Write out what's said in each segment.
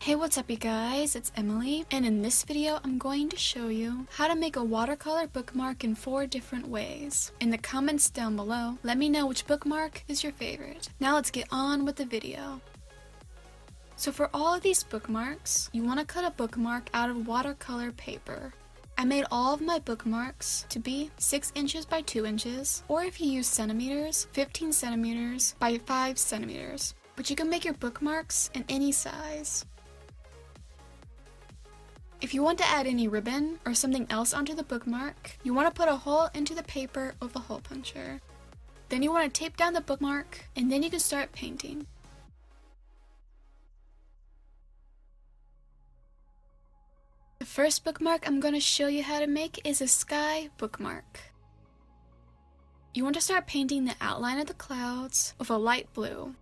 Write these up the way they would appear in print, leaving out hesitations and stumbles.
Hey, what's up you guys, it's Emily, and in this video I'm going to show you how to make a watercolor bookmark in 4 different ways. In the comments down below, let me know which bookmark is your favorite. Now let's get on with the video. So for all of these bookmarks, you want to cut a bookmark out of watercolor paper. I made all of my bookmarks to be 6 inches by 2 inches, or if you use centimeters, 15 centimeters by 5 centimeters. But you can make your bookmarks in any size. If you want to add any ribbon or something else onto the bookmark, you want to put a hole into the paper with a hole puncher. Then you want to tape down the bookmark, and then you can start painting. The first bookmark I'm going to show you how to make is a sky bookmark. You want to start painting the outline of the clouds with a light blue.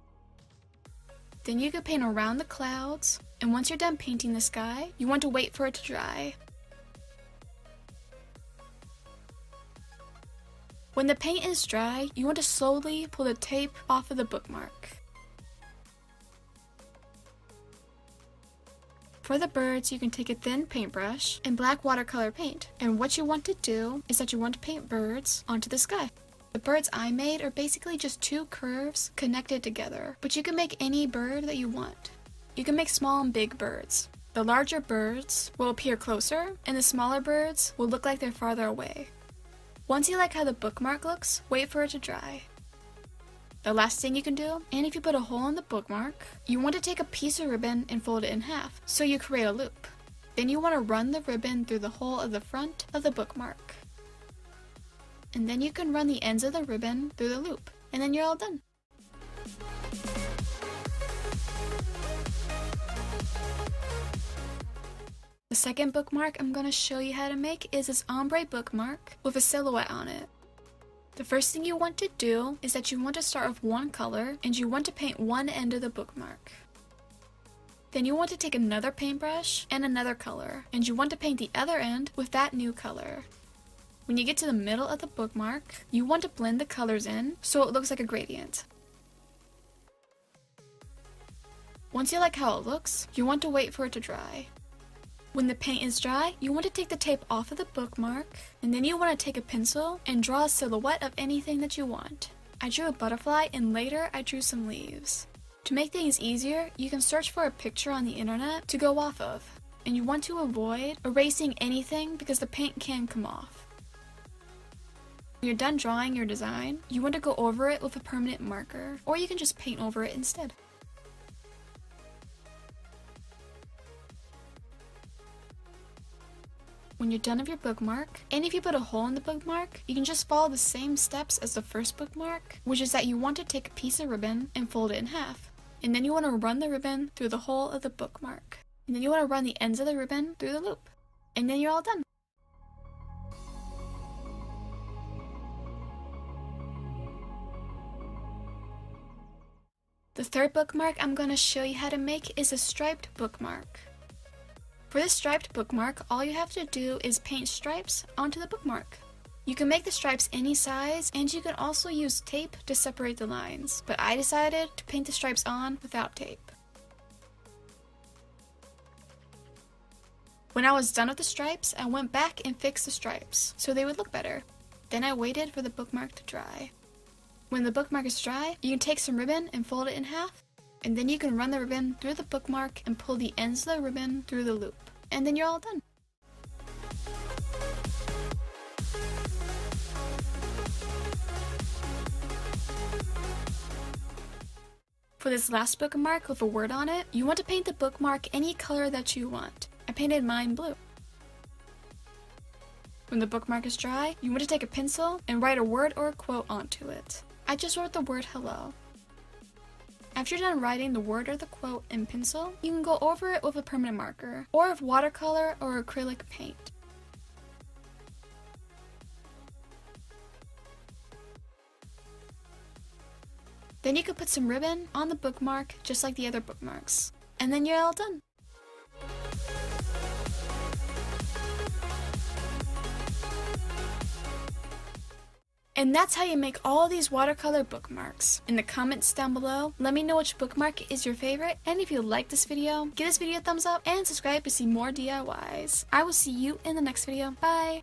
Then you can paint around the clouds, and once you're done painting the sky, you want to wait for it to dry. When the paint is dry, you want to slowly pull the tape off of the bookmark. For the birds, you can take a thin paintbrush and black watercolor paint, and what you want to do is that you want to paint birds onto the sky. The birds I made are basically just 2 curves connected together, but you can make any bird that you want. You can make small and big birds. The larger birds will appear closer, and the smaller birds will look like they're farther away. Once you like how the bookmark looks, wait for it to dry. The last thing you can do, and if you put a hole in the bookmark, you want to take a piece of ribbon and fold it in half, so you create a loop. Then you want to run the ribbon through the hole of the front of the bookmark. And then you can run the ends of the ribbon through the loop, and then you're all done. The second bookmark I'm going to show you how to make is this ombre bookmark with a silhouette on it. The first thing you want to do is that you want to start with one color, and you want to paint one end of the bookmark. Then you want to take another paintbrush and another color, and you want to paint the other end with that new color. When you get to the middle of the bookmark, you want to blend the colors in so it looks like a gradient. Once you like how it looks, you want to wait for it to dry. When the paint is dry, you want to take the tape off of the bookmark, and then you want to take a pencil and draw a silhouette of anything that you want. I drew a butterfly, and later I drew some leaves. To make things easier, you can search for a picture on the internet to go off of, and you want to avoid erasing anything because the paint can come off. When you're done drawing your design, you want to go over it with a permanent marker, or you can just paint over it instead. When you're done with your bookmark, and if you put a hole in the bookmark, you can just follow the same steps as the first bookmark, which is that you want to take a piece of ribbon and fold it in half. And then you want to run the ribbon through the hole of the bookmark. And then you want to run the ends of the ribbon through the loop. And then you're all done. The third bookmark I'm going to show you how to make is a striped bookmark. For this striped bookmark, all you have to do is paint stripes onto the bookmark. You can make the stripes any size, and you can also use tape to separate the lines, but I decided to paint the stripes on without tape. When I was done with the stripes, I went back and fixed the stripes so they would look better. Then I waited for the bookmark to dry. When the bookmark is dry, you can take some ribbon and fold it in half, and then you can run the ribbon through the bookmark and pull the ends of the ribbon through the loop. And then you're all done. For this last bookmark with a word on it, you want to paint the bookmark any color that you want. I painted mine blue. When the bookmark is dry, you want to take a pencil and write a word or a quote onto it. I just wrote the word hello. After you're done writing the word or the quote in pencil, you can go over it with a permanent marker, or with watercolor or acrylic paint. Then you can put some ribbon on the bookmark just like the other bookmarks. And then you're all done. And that's how you make all these watercolor bookmarks. In the comments down below, let me know which bookmark is your favorite, and if you like this video, give this video a thumbs up and subscribe to see more DIYs. I will see you in the next video. Bye!